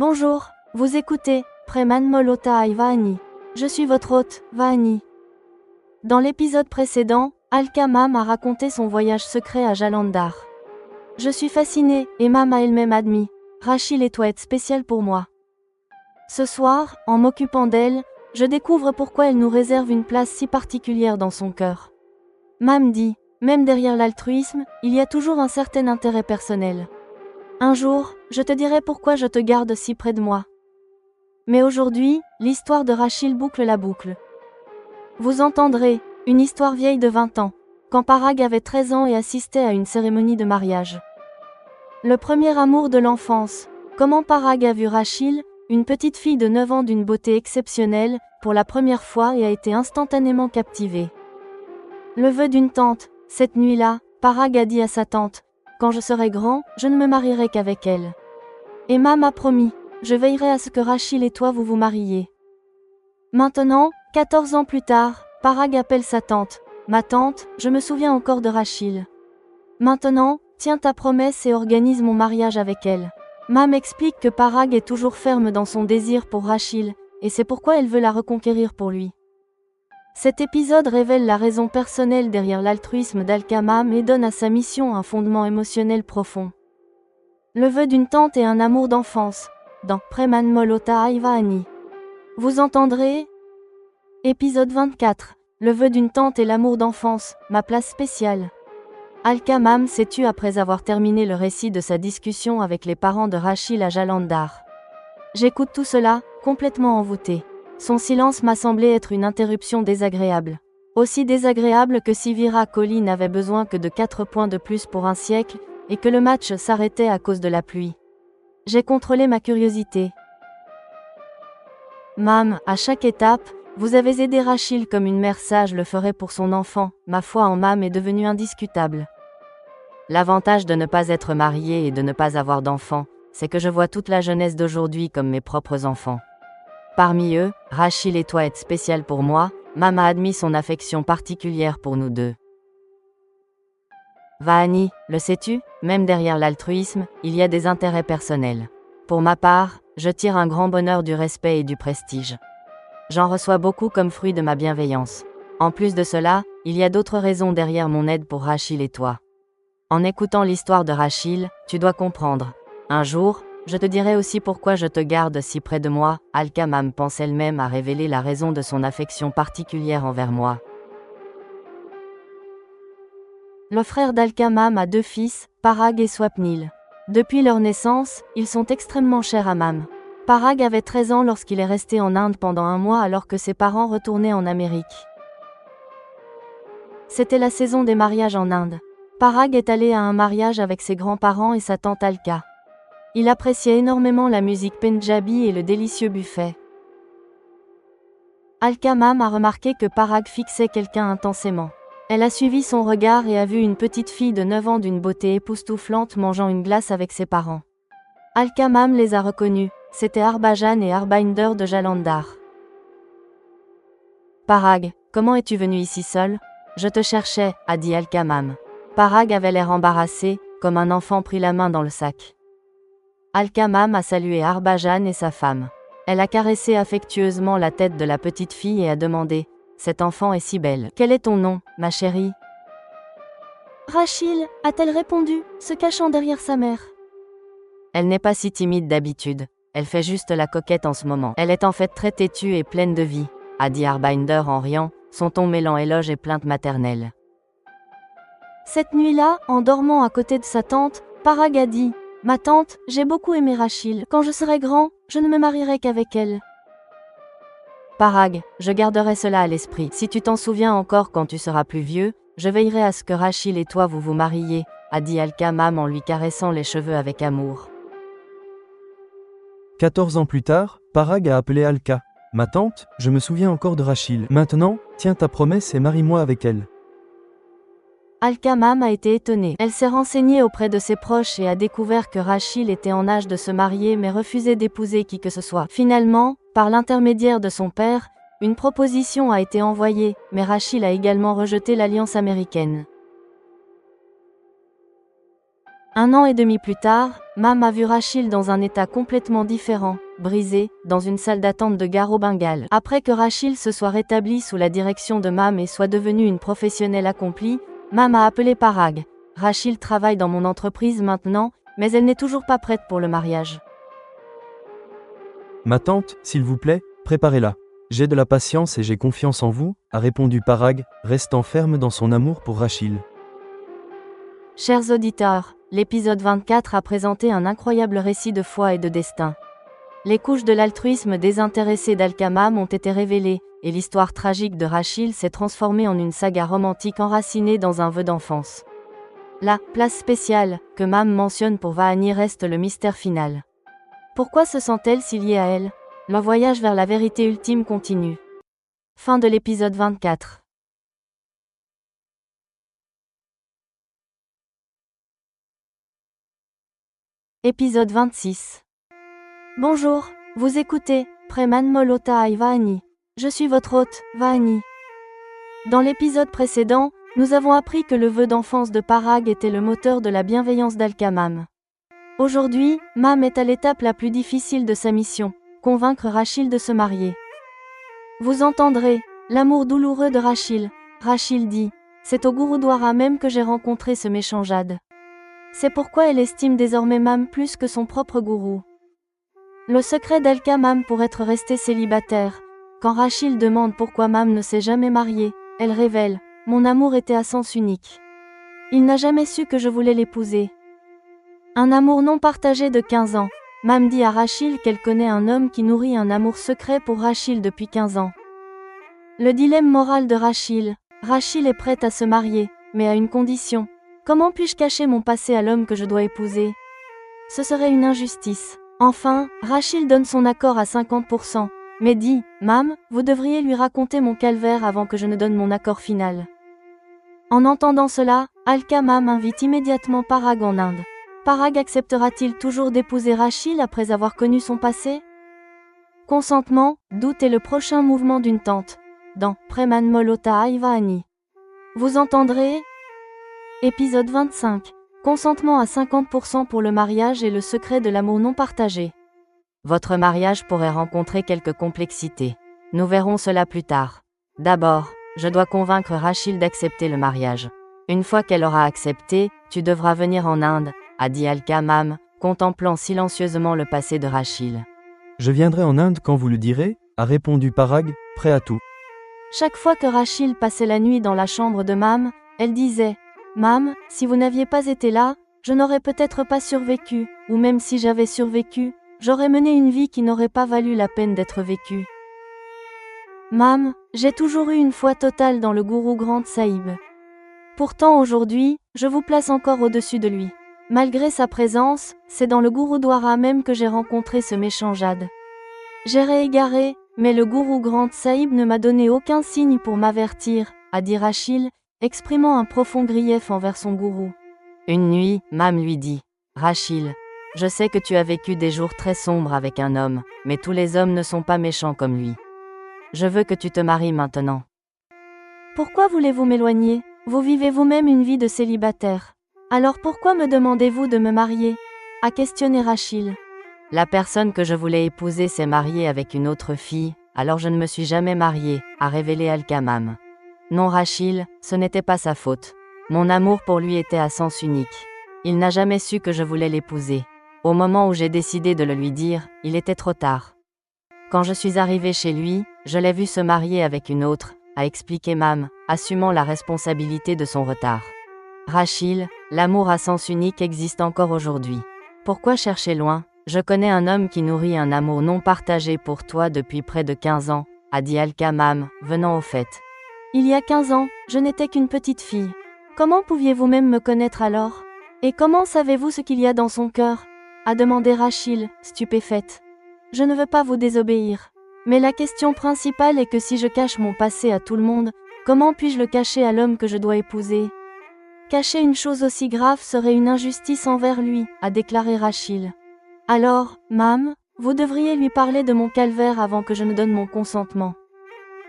Bonjour, vous écoutez Preman Molota et Vahani. Je suis votre hôte, Vahani. Dans l'épisode précédent, Alka Mam a raconté son voyage secret à Jalandhar. Je suis fascinée, et Mam a elle-même admis. Rachil et toi êtes spécial pour moi. Ce soir, en m'occupant d'elle, je découvre pourquoi elle nous réserve une place si particulière dans son cœur. Mam dit, même derrière l'altruisme, il y a toujours un certain intérêt personnel. Un jour, je te dirai pourquoi je te garde si près de moi. Mais aujourd'hui, l'histoire de Rachil boucle la boucle. Vous entendrez, une histoire vieille de 20 ans, quand Parag avait 13 ans et assistait à une cérémonie de mariage. Le premier amour de l'enfance, comment Parag a vu Rachil, une petite fille de 9 ans d'une beauté exceptionnelle, pour la première fois et a été instantanément captivé. Le vœu d'une tante, cette nuit-là, Parag a dit à sa tante, « Quand je serai grand, je ne me marierai qu'avec elle. » Et Mam a promis, « Je veillerai à ce que Rachil et toi vous vous mariez. » Maintenant, 14 ans plus tard, Parag appelle sa tante, « Ma tante, je me souviens encore de Rachil. Maintenant, tiens ta promesse et organise mon mariage avec elle. » Mam explique que Parag est toujours ferme dans son désir pour Rachil, et c'est pourquoi elle veut la reconquérir pour lui. Cet épisode révèle la raison personnelle derrière l'altruisme d'Alka Mam et donne à sa mission un fondement émotionnel profond. Le vœu d'une tante et un amour d'enfance, dans Preman Molota et Vahani. Vous entendrez ? Épisode 24. Le vœu d'une tante et l'amour d'enfance, ma place spéciale. Alka Mam s'est tue après avoir terminé le récit de sa discussion avec les parents de Rachil à Jalandhar. J'écoute tout cela, complètement envoûtée. Son silence m'a semblé être une interruption désagréable. Aussi désagréable que si Virat Kohli n'avait besoin que de 4 points de plus pour un siècle, et que le match s'arrêtait à cause de la pluie. J'ai contrôlé ma curiosité. Mam, à chaque étape, vous avez aidé Rachil comme une mère sage le ferait pour son enfant. Ma foi en Mam est devenue indiscutable. L'avantage de ne pas être marié et de ne pas avoir d'enfants, c'est que je vois toute la jeunesse d'aujourd'hui comme mes propres enfants. Parmi eux, Rachil et toi êtes spécial pour moi, Mam a admis son affection particulière pour nous deux. Vahani, le sais-tu, même derrière l'altruisme, il y a des intérêts personnels. Pour ma part, je tire un grand bonheur du respect et du prestige. J'en reçois beaucoup comme fruit de ma bienveillance. En plus de cela, il y a d'autres raisons derrière mon aide pour Rachil et toi. En écoutant l'histoire de Rachil, tu dois comprendre. Un jour, je te dirai aussi pourquoi je te garde si près de moi. Alka Mam pense elle-même à révéler la raison de son affection particulière envers moi. Le frère d'Alka Mam a 2 fils, Parag et Swapnil. Depuis leur naissance, ils sont extrêmement chers à Mam. Parag avait 13 ans lorsqu'il est resté en Inde pendant 1 mois alors que ses parents retournaient en Amérique. C'était la saison des mariages en Inde. Parag est allé à un mariage avec ses grands-parents et sa tante Alka. Il appréciait énormément la musique Punjabi et le délicieux buffet. Alka Mam a remarqué que Parag fixait quelqu'un intensément. Elle a suivi son regard et a vu une petite fille de 9 ans d'une beauté époustouflante mangeant une glace avec ses parents. Alka Mam les a reconnus, c'était Harbhajan et Harbinder de Jalandhar. Parag, comment es-tu venu ici seul ? Je te cherchais, a dit Alka Mam. Parag avait l'air embarrassé, comme un enfant pris la main dans le sac. Alka Mam a salué Harbhajan et sa femme. Elle a caressé affectueusement la tête de la petite fille et a demandé, « Cet enfant est si belle. Quel est ton nom, ma chérie ?» Rachil, a-t-elle répondu, se cachant derrière sa mère. Elle n'est pas si timide d'habitude. Elle fait juste la coquette en ce moment. Elle est en fait très têtue et pleine de vie, a dit Harbinder en riant, son ton mêlant éloge et plainte maternelle. Cette nuit-là, en dormant à côté de sa tante, Parag a dit, « Ma tante, j'ai beaucoup aimé Rachil. Quand je serai grand, je ne me marierai qu'avec elle. » Parag, je garderai cela à l'esprit. Si tu t'en souviens encore quand tu seras plus vieux, je veillerai à ce que Rachil et toi vous vous mariez, a dit Alka Mam en lui caressant les cheveux avec amour. 14 ans plus tard, Parag a appelé Alka. « Ma tante, je me souviens encore de Rachil. Maintenant, tiens ta promesse et marie-moi avec elle. » Alka Mam a été étonnée. Elle s'est renseignée auprès de ses proches et a découvert que Rachil était en âge de se marier mais refusait d'épouser qui que ce soit. Finalement, par l'intermédiaire de son père, une proposition a été envoyée, mais Rachil a également rejeté l'alliance américaine. 1 an et demi plus tard, Mam a vu Rachil dans un état complètement différent, brisé, dans une salle d'attente de gare au Bengale. Après que Rachil se soit rétabli sous la direction de Mam et soit devenue une professionnelle accomplie, Mam a appelé Parag. Rachil travaille dans mon entreprise maintenant, mais elle n'est toujours pas prête pour le mariage. Ma tante, s'il vous plaît, préparez-la. J'ai de la patience et j'ai confiance en vous, a répondu Parag, restant ferme dans son amour pour Rachil. Chers auditeurs, l'épisode 24 a présenté un incroyable récit de foi et de destin. Les couches de l'altruisme désintéressé d'Al-Khammam ont été révélées, et l'histoire tragique de Rachil s'est transformée en une saga romantique enracinée dans un vœu d'enfance. La place spéciale que Mam mentionne pour Vahani reste le mystère final. Pourquoi se sent-elle si liée à elle? Le voyage vers la vérité ultime continue. Fin de l'épisode 24. Épisode 26. Bonjour, vous écoutez Preman Molota et Vahani. Je suis votre hôte, Vahani. Dans l'épisode précédent, nous avons appris que le vœu d'enfance de Parag était le moteur de la bienveillance d'Al-Khammam. Aujourd'hui, Mam est à l'étape la plus difficile de sa mission, convaincre Rachil de se marier. Vous entendrez l'amour douloureux de Rachil. Rachil dit, c'est au Gurudwara même que j'ai rencontré ce méchant jade. C'est pourquoi elle estime désormais Mam plus que son propre gourou. Le secret d'Al-Khammam pour être resté célibataire. Quand Rachil demande pourquoi Mam ne s'est jamais mariée, elle révèle, mon amour était à sens unique. Il n'a jamais su que je voulais l'épouser. Un amour non partagé de 15 ans. Mam dit à Rachil qu'elle connaît un homme qui nourrit un amour secret pour Rachil depuis 15 ans. Le dilemme moral de Rachil. Rachil est prête à se marier, mais à une condition. Comment puis-je cacher mon passé à l'homme que je dois épouser? Ce serait une injustice. Enfin, Rachil donne son accord à 50%, mais dit, Mam, vous devriez lui raconter mon calvaire avant que je ne donne mon accord final. En entendant cela, Al-Khammam invite immédiatement Parag en Inde. Parag acceptera-t-il toujours d'épouser Rachil après avoir connu son passé? Consentement, doute est le prochain mouvement d'une tante. Dans Preman Molota et Vahani. Vous entendrez? Épisode 25. Consentement à 50% pour le mariage et le secret de l'amour non partagé. Votre mariage pourrait rencontrer quelques complexités. Nous verrons cela plus tard. D'abord, je dois convaincre Rachil d'accepter le mariage. Une fois qu'elle aura accepté, tu devras venir en Inde, a dit Al-Khammam, contemplant silencieusement le passé de Rachil. Je viendrai en Inde quand vous le direz, a répondu Parag, prêt à tout. Chaque fois que Rachil passait la nuit dans la chambre de Mam, elle disait, Mam, si vous n'aviez pas été là, je n'aurais peut-être pas survécu, ou même si j'avais survécu, j'aurais mené une vie qui n'aurait pas valu la peine d'être vécue. Mam, j'ai toujours eu une foi totale dans le gourou Granth Sahib. Pourtant aujourd'hui, je vous place encore au-dessus de lui. Malgré sa présence, c'est dans le Gurudwara même que j'ai rencontré ce méchant jade. J'irai égaré, mais le gourou Granth Sahib ne m'a donné aucun signe pour m'avertir, a dit Rachil, exprimant un profond grief envers son gourou. Une nuit, Mam lui dit, Rachil, je sais que tu as vécu des jours très sombres avec un homme, mais tous les hommes ne sont pas méchants comme lui. Je veux que tu te maries maintenant. Pourquoi voulez-vous m'éloigner? Vous vivez vous-même une vie de célibataire. Alors pourquoi me demandez-vous de me marier? A questionné Rachil. La personne que je voulais épouser s'est mariée avec une autre fille, alors je ne me suis jamais mariée, a révélé Al-Khammam. Non Rachil, ce n'était pas sa faute. Mon amour pour lui était à sens unique. Il n'a jamais su que je voulais l'épouser. Au moment où j'ai décidé de le lui dire, il était trop tard. Quand je suis arrivée chez lui, je l'ai vu se marier avec une autre, a expliqué Mam, assumant la responsabilité de son retard. Rachil, l'amour à sens unique existe encore aujourd'hui. Pourquoi chercher loin? Je connais un homme qui nourrit un amour non partagé pour toi depuis près de 15 ans, a dit Al-Khammam, venant au fait. Il y a 15 ans, je n'étais qu'une petite fille. Comment pouviez-vous même me connaître alors? Et comment savez-vous ce qu'il y a dans son cœur? A demandé Rachil, stupéfaite. Je ne veux pas vous désobéir. Mais la question principale est que si je cache mon passé à tout le monde, comment puis-je le cacher à l'homme que je dois épouser? Cacher une chose aussi grave serait une injustice envers lui, a déclaré Rachil. Alors, Mam, vous devriez lui parler de mon calvaire avant que je ne donne mon consentement.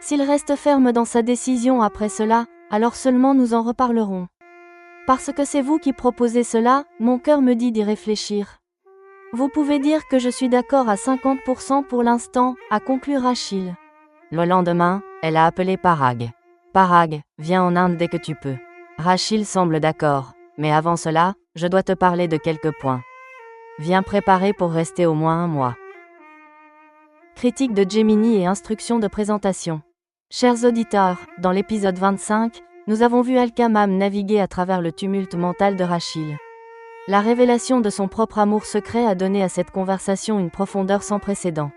S'il reste ferme dans sa décision après cela, alors seulement nous en reparlerons. Parce que c'est vous qui proposez cela, mon cœur me dit d'y réfléchir. Vous pouvez dire que je suis d'accord à 50% pour l'instant, a conclu Rachil. Le lendemain, elle a appelé Parag. Parag, viens en Inde dès que tu peux. Rachil semble d'accord, mais avant cela, je dois te parler de quelques points. Viens préparer pour rester au moins un mois. Critique de Gemini et instructions de présentation. Chers auditeurs, dans l'épisode 25, nous avons vu Alka-Mam naviguer à travers le tumulte mental de Rachil. La révélation de son propre amour secret a donné à cette conversation une profondeur sans précédent.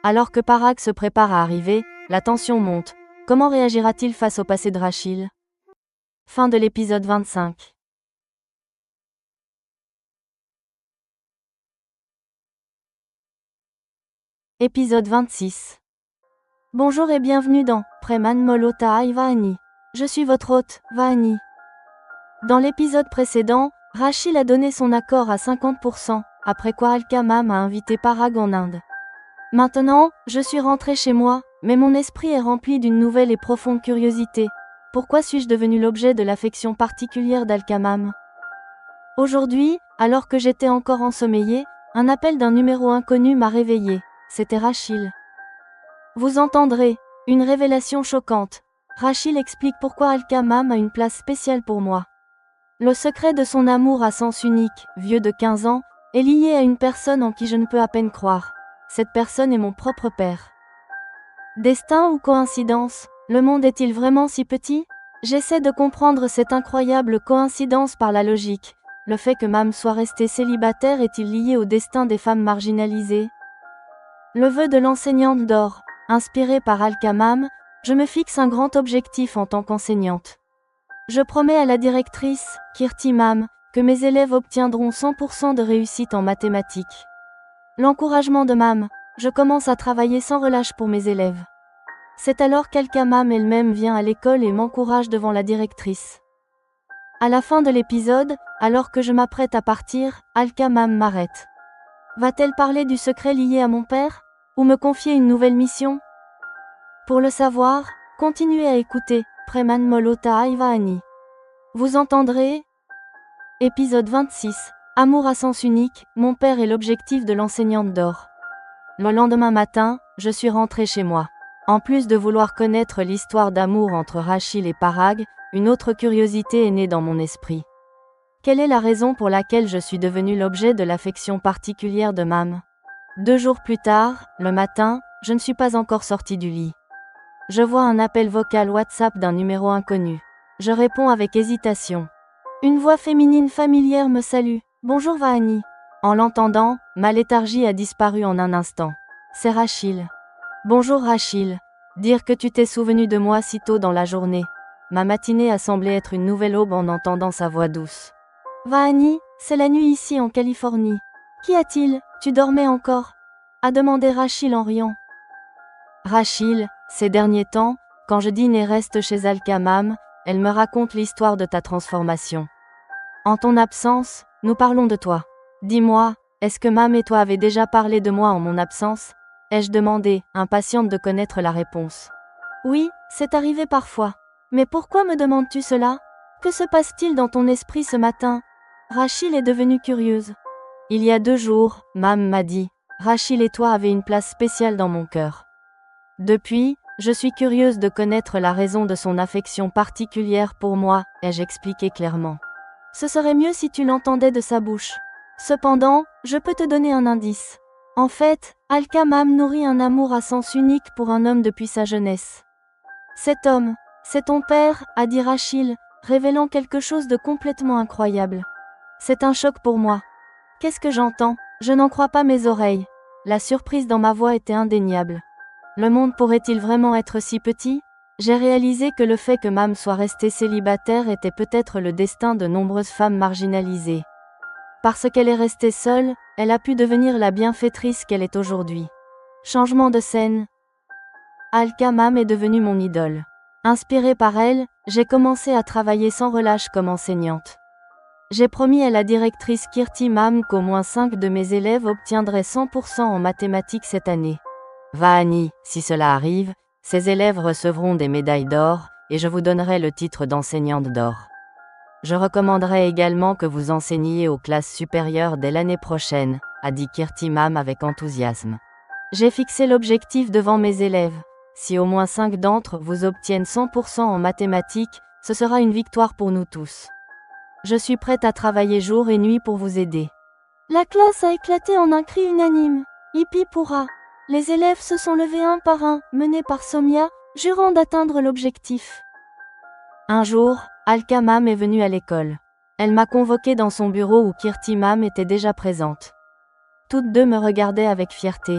Alors que Parag se prépare à arriver, la tension monte. Comment réagira-t-il face au passé de Rachil? Fin de l'épisode 25. Épisode 26. Bonjour et bienvenue dans Preman Molota Vaani. Je suis votre hôte, Vaani. Dans l'épisode précédent, Rachil a donné son accord à 50%, après quoi Alka-Mam a invité Parag en Inde. Maintenant, je suis rentré chez moi, mais mon esprit est rempli d'une nouvelle et profonde curiosité. Pourquoi suis-je devenu l'objet de l'affection particulière d'Alka-Mam? Aujourd'hui, alors que j'étais encore ensommeillé, un appel d'un numéro inconnu m'a réveillé. C'était Rachil. Vous entendrez, une révélation choquante. Rachil explique pourquoi Alka-Mam a une place spéciale pour moi. Le secret de son amour à sens unique, vieux de 15 ans, est lié à une personne en qui je ne peux à peine croire. Cette personne est mon propre père. Destin ou coïncidence? Le monde est-il vraiment si petit? J'essaie de comprendre cette incroyable coïncidence par la logique. Le fait que Mam soit restée célibataire est-il lié au destin des femmes marginalisées? Le vœu de l'enseignante d'or. Inspiré par Alka-Mam, je me fixe un grand objectif en tant qu'enseignante. Je promets à la directrice, Kirti Mam, que mes élèves obtiendront 100% de réussite en mathématiques. L'encouragement de Mam, je commence à travailler sans relâche pour mes élèves. C'est alors qu'Alka-Mam elle-même vient à l'école et m'encourage devant la directrice. À la fin de l'épisode, alors que je m'apprête à partir, Alka-Mam m'arrête. Va-t-elle parler du secret lié à mon père? Ou me confier une nouvelle mission? Pour le savoir, continuez à écouter Preman Molota Vaani. Vous entendrez? Épisode 26. Amour à sens unique, mon père est l'objectif de l'enseignante d'or. Le lendemain matin, je suis rentré chez moi. En plus de vouloir connaître l'histoire d'amour entre Rachil et Parag, une autre curiosité est née dans mon esprit. Quelle est la raison pour laquelle je suis devenu l'objet de l'affection particulière de Mam? 2 jours plus tard, le matin, je ne suis pas encore sorti du lit. Je vois un appel vocal WhatsApp d'un numéro inconnu. Je réponds avec hésitation. Une voix féminine familière me salue. Bonjour Vaani. En l'entendant, ma léthargie a disparu en un instant. C'est Rachil. Bonjour Rachil. Dire que tu t'es souvenu de moi si tôt dans la journée. Ma matinée a semblé être une nouvelle aube en entendant sa voix douce. Vaani, c'est la nuit ici en Californie. Qu'y a-t-il? Tu dormais encore? A demandé Rachil en riant. Rachil, ces derniers temps, quand je dîne et reste chez Alka-Mam, elle me raconte l'histoire de ta transformation. En ton absence, nous parlons de toi. Dis-moi, est-ce que Mam et toi avez déjà parlé de moi en mon absence? Ai-je demandé, impatiente de connaître la réponse. Oui, c'est arrivé parfois. Mais pourquoi me demandes-tu cela? Que se passe-t-il dans ton esprit ce matin? Rachil est devenue curieuse. Il y a 2 jours, Mam m'a dit, Rachil et toi avez une place spéciale dans mon cœur. Depuis, je suis curieuse de connaître la raison de son affection particulière pour moi, ai-je expliqué clairement. Ce serait mieux si tu l'entendais de sa bouche. Cependant, je peux te donner un indice. En fait, Alka-Mam nourrit un amour à sens unique pour un homme depuis sa jeunesse. Cet homme, c'est ton père, a dit Rachil, révélant quelque chose de complètement incroyable. C'est un choc pour moi. Qu'est-ce que j'entends? Je n'en crois pas mes oreilles. La surprise dans ma voix était indéniable. Le monde pourrait-il vraiment être si petit? J'ai réalisé que le fait que Mam soit restée célibataire était peut-être le destin de nombreuses femmes marginalisées. Parce qu'elle est restée seule, elle a pu devenir la bienfaitrice qu'elle est aujourd'hui. Changement de scène. Alka-Mam est devenue mon idole. Inspirée par elle, j'ai commencé à travailler sans relâche comme enseignante. J'ai promis à la directrice Kirti Mam qu'au moins 5 de mes élèves obtiendraient 100% en mathématiques cette année. Vaani, si cela arrive, ces élèves recevront des médailles d'or, et je vous donnerai le titre d'enseignante d'or. Je recommanderais également que vous enseigniez aux classes supérieures dès l'année prochaine, a dit Kirti Mam avec enthousiasme. J'ai fixé l'objectif devant mes élèves. Si au moins 5 d'entre vous obtiennent 100% en mathématiques, ce sera une victoire pour nous tous. Je suis prête à travailler jour et nuit pour vous aider. La classe a éclaté en un cri unanime. Hippie pourra. Les élèves se sont levés un par un, menés par Somia, jurant d'atteindre l'objectif. Un jour, Alka Mam est venue à l'école. Elle m'a convoquée dans son bureau où Kirti Mam était déjà présente. Toutes deux me regardaient avec fierté.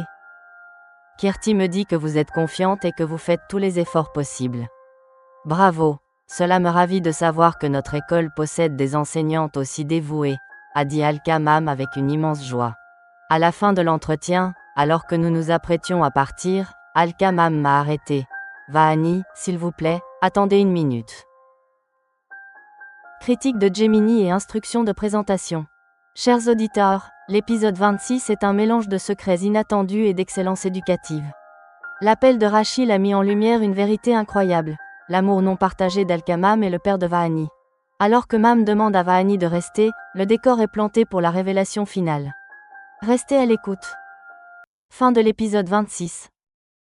Kirti me dit que vous êtes confiante et que vous faites tous les efforts possibles. Bravo, cela me ravit de savoir que notre école possède des enseignantes aussi dévouées, a dit Alka Mam avec une immense joie. À la fin de l'entretien, alors que nous nous apprêtions à partir, Alka Mam m'a arrêté. Vahani, s'il vous plaît, attendez une minute. Critique de Gemini et instructions de présentation. Chers auditeurs, l'épisode 26 est un mélange de secrets inattendus et d'excellence éducative. L'appel de Rachil a mis en lumière une vérité incroyable. L'amour non partagé d'Alka Mam est le père de Vahani. Alors que Mam demande à Vahani de rester, le décor est planté pour la révélation finale. Restez à l'écoute. Fin de l'épisode 26.